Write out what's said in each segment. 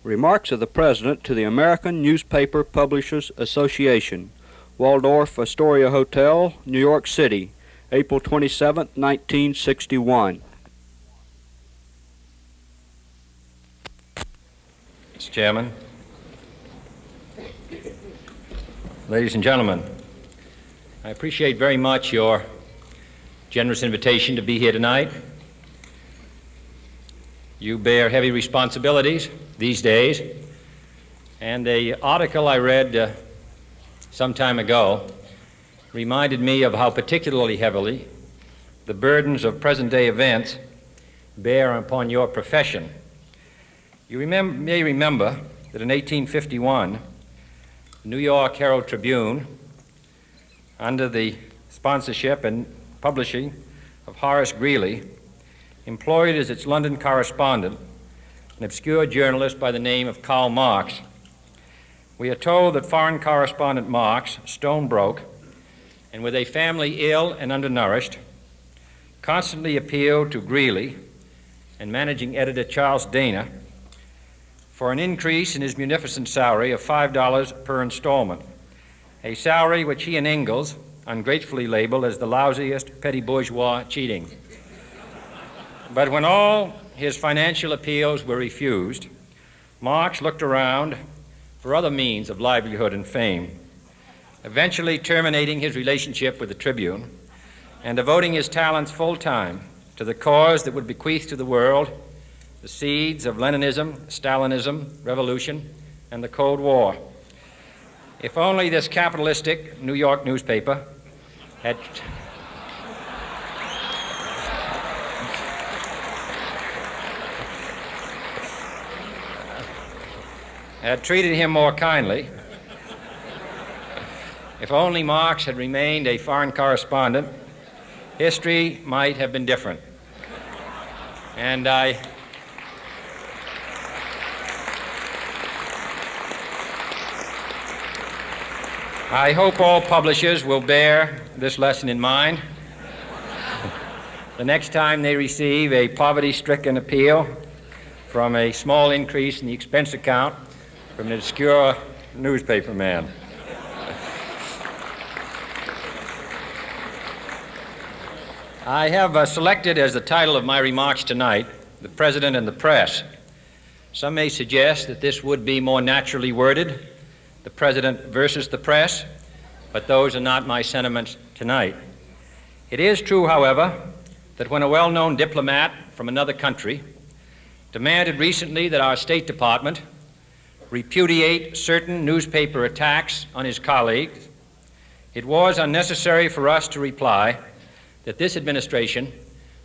Remarks of the President to the American Newspaper Publishers Association, Waldorf Astoria Hotel, New York City, April 27, 1961. Mr. Chairman, ladies and gentlemen, I appreciate very much your generous invitation to be here tonight. You bear heavy responsibilities these days, and the article I read some time ago reminded me of how particularly heavily the burdens of present-day events bear upon your profession. You may remember that in 1851, the New York Herald Tribune, under the sponsorship and publishing of Horace Greeley, employed as its London correspondent an obscure journalist by the name of Karl Marx. We are told that foreign correspondent Marx, stone broke, and with a family ill and undernourished, constantly appealed to Greeley and managing editor Charles Dana for an increase in his munificent salary of $5 per installment, a salary which he and Ingalls ungratefully labeled as the lousiest petty bourgeois cheating. But when all his financial appeals were refused, Marx looked around for other means of livelihood and fame, eventually terminating his relationship with the Tribune and devoting his talents full-time to the cause that would bequeath to the world the seeds of Leninism, Stalinism, revolution, and the Cold War. If only this capitalistic New York newspaper had treated him more kindly, if only Marx had remained a foreign correspondent, history might have been different. And I hope all publishers will bear this lesson in mind the next time they receive a poverty-stricken appeal from a small increase in the expense account from an obscure newspaper man. I have selected as the title of my remarks tonight, "The President and the Press." Some may suggest that this would be more naturally worded, "The President versus the Press," but those are not my sentiments tonight. It is true, however, that when a well-known diplomat from another country demanded recently that our State Department repudiate certain newspaper attacks on his colleagues, it was unnecessary for us to reply that this administration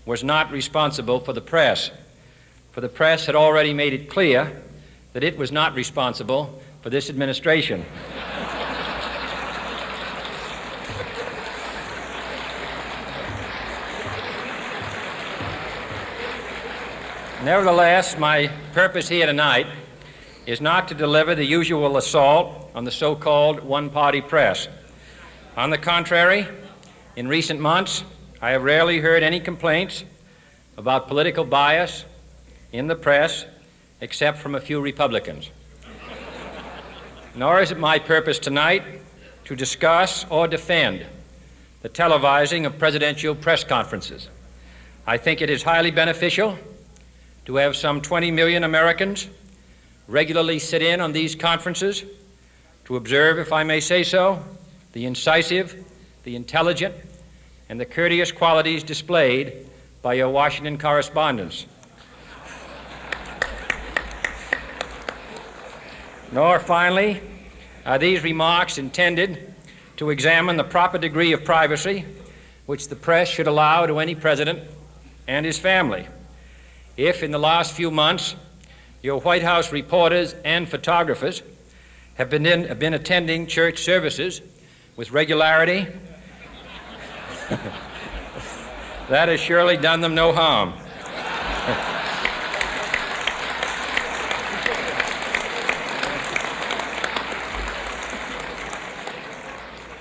was not responsible for the press, for the press had already made it clear that it was not responsible for this administration. Nevertheless, my purpose here tonight is not to deliver the usual assault on the so-called one-party press. On the contrary, in recent months, I have rarely heard any complaints about political bias in the press, except from a few Republicans. Nor is it my purpose tonight to discuss or defend the televising of presidential press conferences. I think it is highly beneficial to have some 20 million Americans regularly sit in on these conferences to observe, if I may say so, the incisive, the intelligent, and the courteous qualities displayed by your Washington correspondents. Nor, finally, are these remarks intended to examine the proper degree of privacy which the press should allow to any president and his family. If, in the last few months, your White House reporters and photographers have been attending church services with regularity, that has surely done them no harm.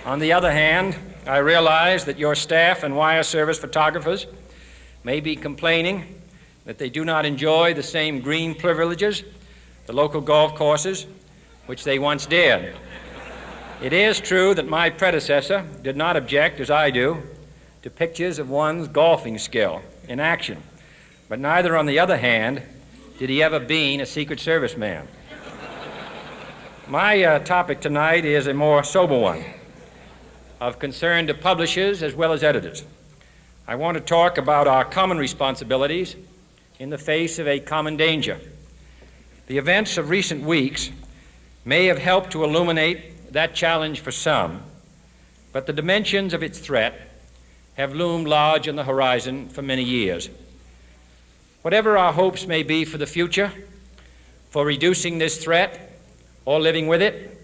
On the other hand, I realize that your staff and wire service photographers may be complaining that they do not enjoy the same green privileges the local golf courses, which they once dared. It is true that my predecessor did not object, as I do, to pictures of one's golfing skill in action, but neither, on the other hand, did he ever bean a Secret Service man. My topic tonight is a more sober one, of concern to publishers as well as editors. I want to talk about our common responsibilities in the face of a common danger. The events of recent weeks may have helped to illuminate that challenge for some, but the dimensions of its threat have loomed large on the horizon for many years. Whatever our hopes may be for the future, for reducing this threat or living with it,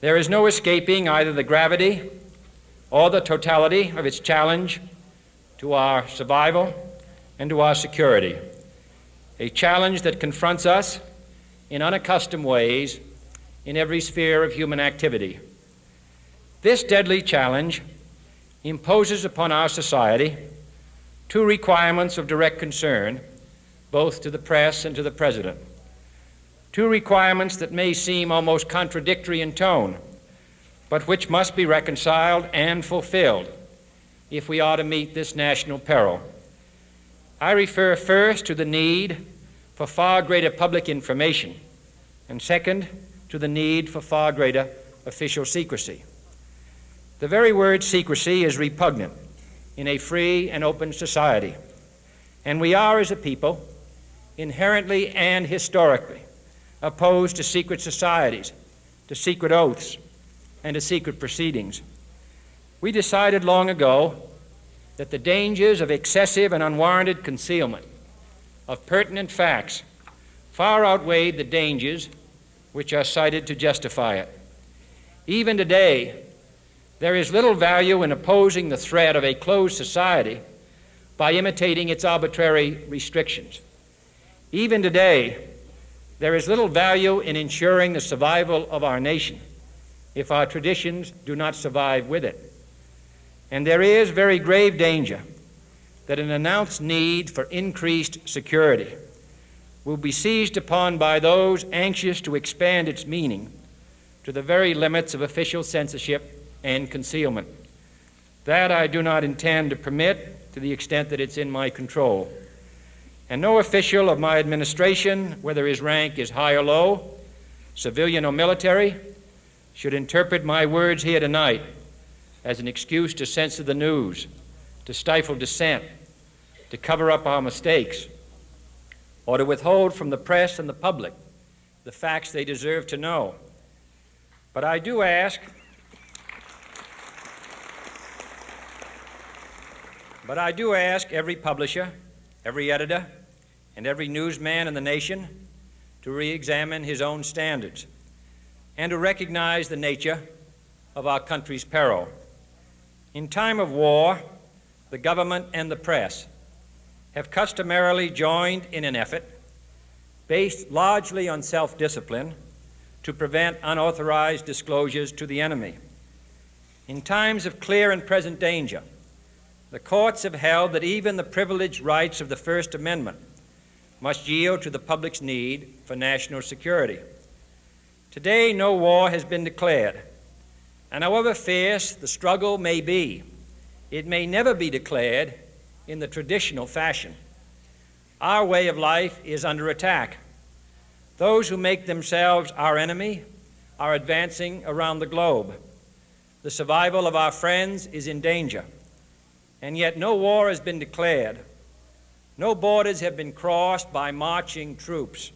there is no escaping either the gravity or the totality of its challenge to our survival and to our security, a challenge that confronts us in unaccustomed ways in every sphere of human activity. This deadly challenge imposes upon our society two requirements of direct concern, both to the press and to the President. Two requirements that may seem almost contradictory in tone, but which must be reconciled and fulfilled if we are to meet this national peril. I refer first to the need for far greater public information, and second, to the need for far greater official secrecy. The very word secrecy is repugnant in a free and open society, and we are, as a people, inherently and historically opposed to secret societies, to secret oaths, and to secret proceedings. We decided long ago that the dangers of excessive and unwarranted concealment of pertinent facts far outweighed the dangers which are cited to justify it. Even today, there is little value in opposing the threat of a closed society by imitating its arbitrary restrictions. Even today, there is little value in ensuring the survival of our nation if our traditions do not survive with it. And there is very grave danger that an announced need for increased security will be seized upon by those anxious to expand its meaning to the very limits of official censorship and concealment. That I do not intend to permit to the extent that it's in my control. And no official of my administration, whether his rank is high or low, civilian or military, should interpret my words here tonight as an excuse to censor the news, to stifle dissent, to cover up our mistakes, or to withhold from the press and the public the facts they deserve to know. But I do ask every publisher, every editor, and every newsman in the nation to re-examine his own standards and to recognize the nature of our country's peril. In time of war, the government and the press have customarily joined in an effort based largely on self-discipline to prevent unauthorized disclosures to the enemy. In times of clear and present danger, the courts have held that even the privileged rights of the First Amendment must yield to the public's need for national security. Today, no war has been declared, and however fierce the struggle may be, it may never be declared in the traditional fashion. Our way of life is under attack. Those who make themselves our enemy are advancing around the globe. The survival of our friends is in danger, and yet no war has been declared. No borders have been crossed by marching troops.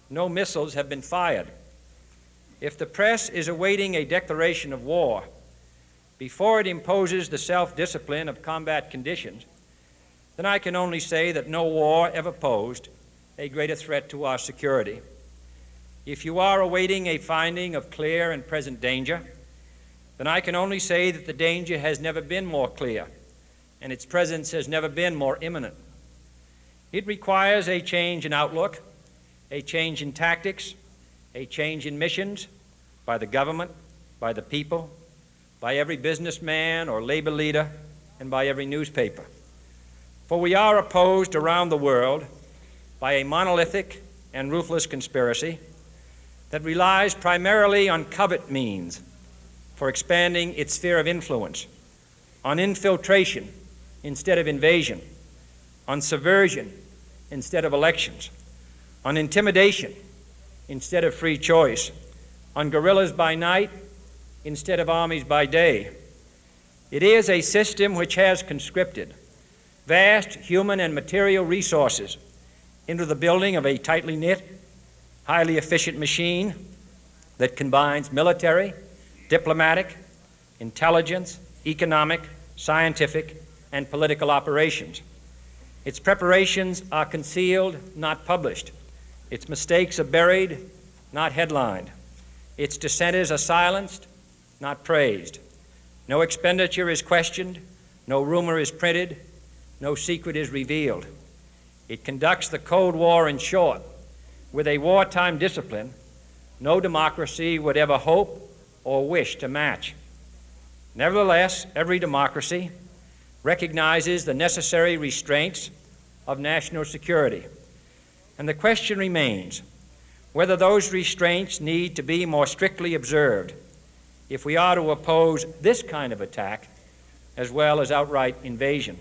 No missiles have been fired. If the press is awaiting a declaration of war before it imposes the self-discipline of combat conditions, then I can only say that no war ever posed a greater threat to our security. If you are awaiting a finding of clear and present danger, then I can only say that the danger has never been more clear, and its presence has never been more imminent. It requires a change in outlook, a change in tactics, a change in missions by the government, by the people, by every businessman or labor leader, and by every newspaper. For we are opposed around the world by a monolithic and ruthless conspiracy that relies primarily on covert means for expanding its sphere of influence, on infiltration instead of invasion, on subversion instead of elections, on intimidation instead of free choice, on guerrillas by night instead of armies by day. It is a system which has conscripted vast human and material resources into the building of a tightly knit, highly efficient machine that combines military, diplomatic, intelligence, economic, scientific, and political operations. Its preparations are concealed, not published. Its mistakes are buried, not headlined. Its dissenters are silenced, not praised. No expenditure is questioned, no rumor is printed, no secret is revealed. It conducts the Cold War, in short, with a wartime discipline no democracy would ever hope or wish to match. Nevertheless, every democracy recognizes the necessary restraints of national security. And the question remains whether those restraints need to be more strictly observed if we are to oppose this kind of attack as well as outright invasion.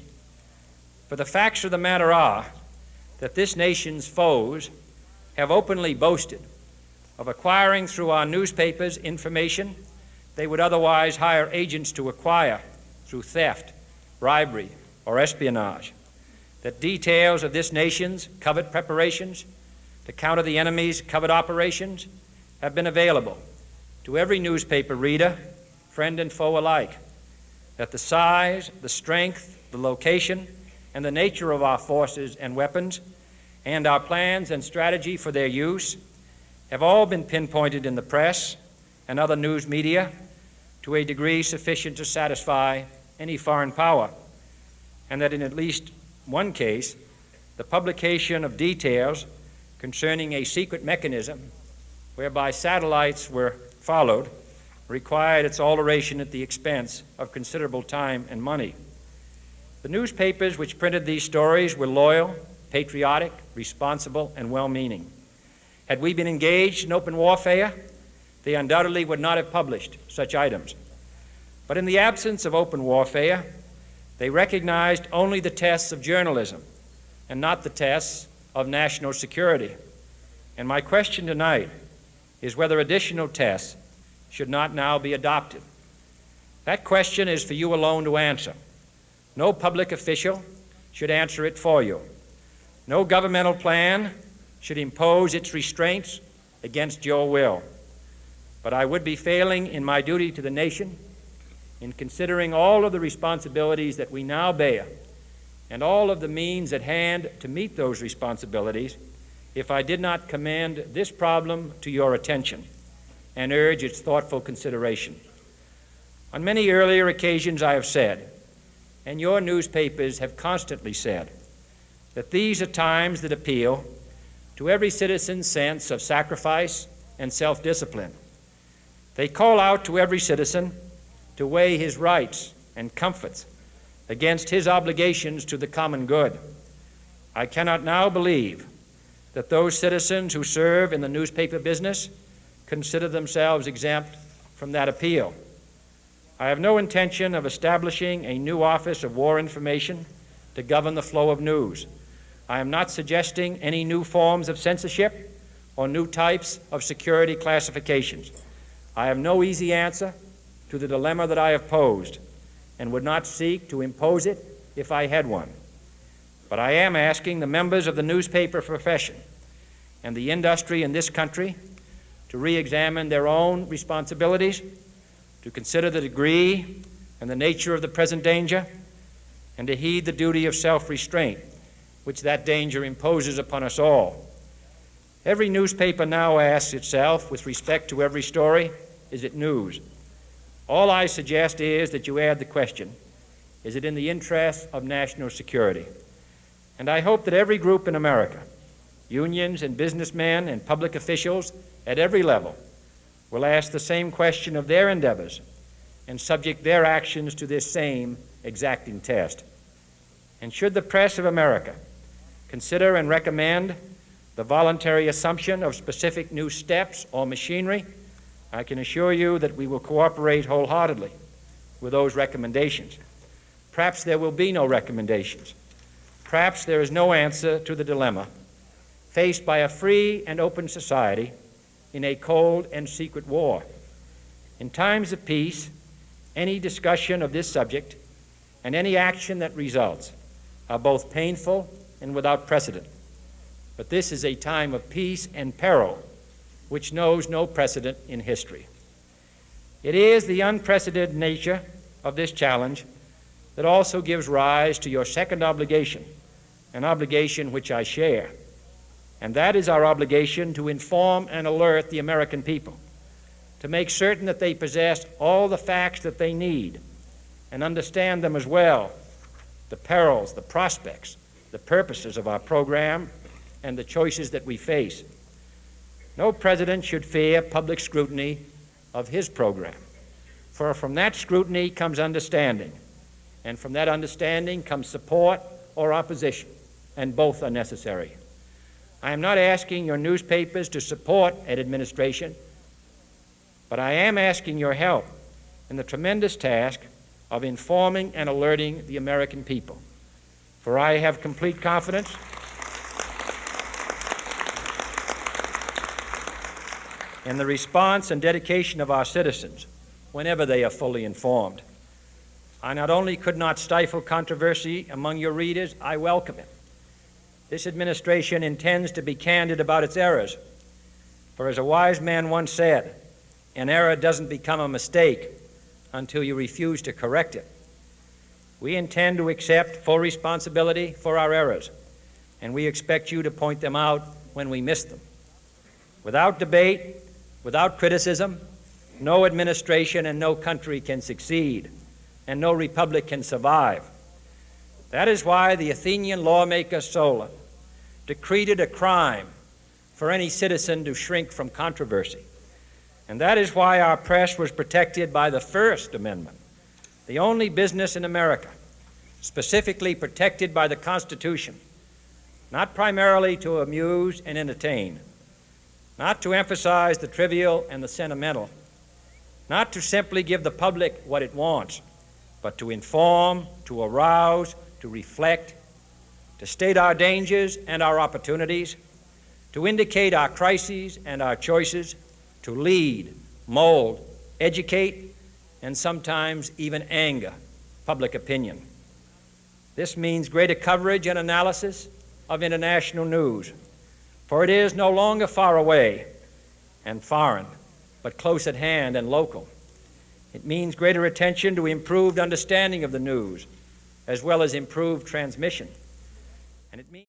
For the facts of the matter are that this nation's foes have openly boasted of acquiring through our newspapers information they would otherwise hire agents to acquire through theft, bribery, or espionage, that details of this nation's covert preparations to counter the enemy's covert operations have been available to every newspaper reader, friend and foe alike, that the size, the strength, the location, and the nature of our forces and weapons, and our plans and strategy for their use have all been pinpointed in the press and other news media to a degree sufficient to satisfy any foreign power, and that in at least one case, the publication of details concerning a secret mechanism whereby satellites were followed required its alteration at the expense of considerable time and money. The newspapers which printed these stories were loyal, patriotic, responsible, and well-meaning. Had we been engaged in open warfare, they undoubtedly would not have published such items. But in the absence of open warfare, they recognized only the tests of journalism and not the tests of national security. And my question tonight is whether additional tests should not now be adopted. That question is for you alone to answer. No public official should answer it for you. No governmental plan should impose its restraints against your will. But I would be failing in my duty to the nation in considering all of the responsibilities that we now bear and all of the means at hand to meet those responsibilities if I did not commend this problem to your attention and urge its thoughtful consideration. On many earlier occasions I have said, and your newspapers have constantly said, that these are times that appeal to every citizen's sense of sacrifice and self-discipline. They call out to every citizen to weigh his rights and comforts against his obligations to the common good. I cannot now believe that those citizens who serve in the newspaper business consider themselves exempt from that appeal. I have no intention of establishing a new Office of War Information to govern the flow of news. I am not suggesting any new forms of censorship or new types of security classifications. I have no easy answer to the dilemma that I have posed and would not seek to impose it if I had one. But I am asking the members of the newspaper profession and the industry in this country to re-examine their own responsibilities, to consider the degree and the nature of the present danger, and to heed the duty of self-restraint which that danger imposes upon us all. Every newspaper now asks itself, with respect to every story, is it news? All I suggest is that you add the question, is it in the interest of national security? And I hope that every group in America, unions and businessmen and public officials at every level, will ask the same question of their endeavors and subject their actions to this same exacting test. And should the press of America consider and recommend the voluntary assumption of specific new steps or machinery, I can assure you that we will cooperate wholeheartedly with those recommendations. Perhaps there will be no recommendations. Perhaps there is no answer to the dilemma faced by a free and open society in a cold and secret war. In times of peace, any discussion of this subject and any action that results are both painful and without precedent. But this is a time of peace and peril which knows no precedent in history. It is the unprecedented nature of this challenge that also gives rise to your second obligation, an obligation which I share, and that is our obligation to inform and alert the American people, to make certain that they possess all the facts that they need and understand them as well, the perils, the prospects, the purposes of our program, and the choices that we face. No president should fear public scrutiny of his program, for from that scrutiny comes understanding, and from that understanding comes support or opposition, and both are necessary. I am not asking your newspapers to support an administration, but I am asking your help in the tremendous task of informing and alerting the American people. For I have complete confidence in the response and dedication of our citizens whenever they are fully informed. I not only could not stifle controversy among your readers, I welcome it. This administration intends to be candid about its errors. For as a wise man once said, an error doesn't become a mistake until you refuse to correct it. We intend to accept full responsibility for our errors, and we expect you to point them out when we miss them. Without debate, without criticism, no administration and no country can succeed, and no republic can survive. That is why the Athenian lawmaker Solon decreed it a crime for any citizen to shrink from controversy. And that is why our press was protected by the First Amendment, the only business in America specifically protected by the Constitution, not primarily to amuse and entertain, not to emphasize the trivial and the sentimental, not to simply give the public what it wants, but to inform, to arouse, to reflect, to state our dangers and our opportunities, to indicate our crises and our choices, to lead, mold, educate, and sometimes even anger public opinion. This means greater coverage and analysis of international news, for it is no longer far away and foreign, but close at hand and local. It means greater attention to improved understanding of the news, as well as improved transmission. And it means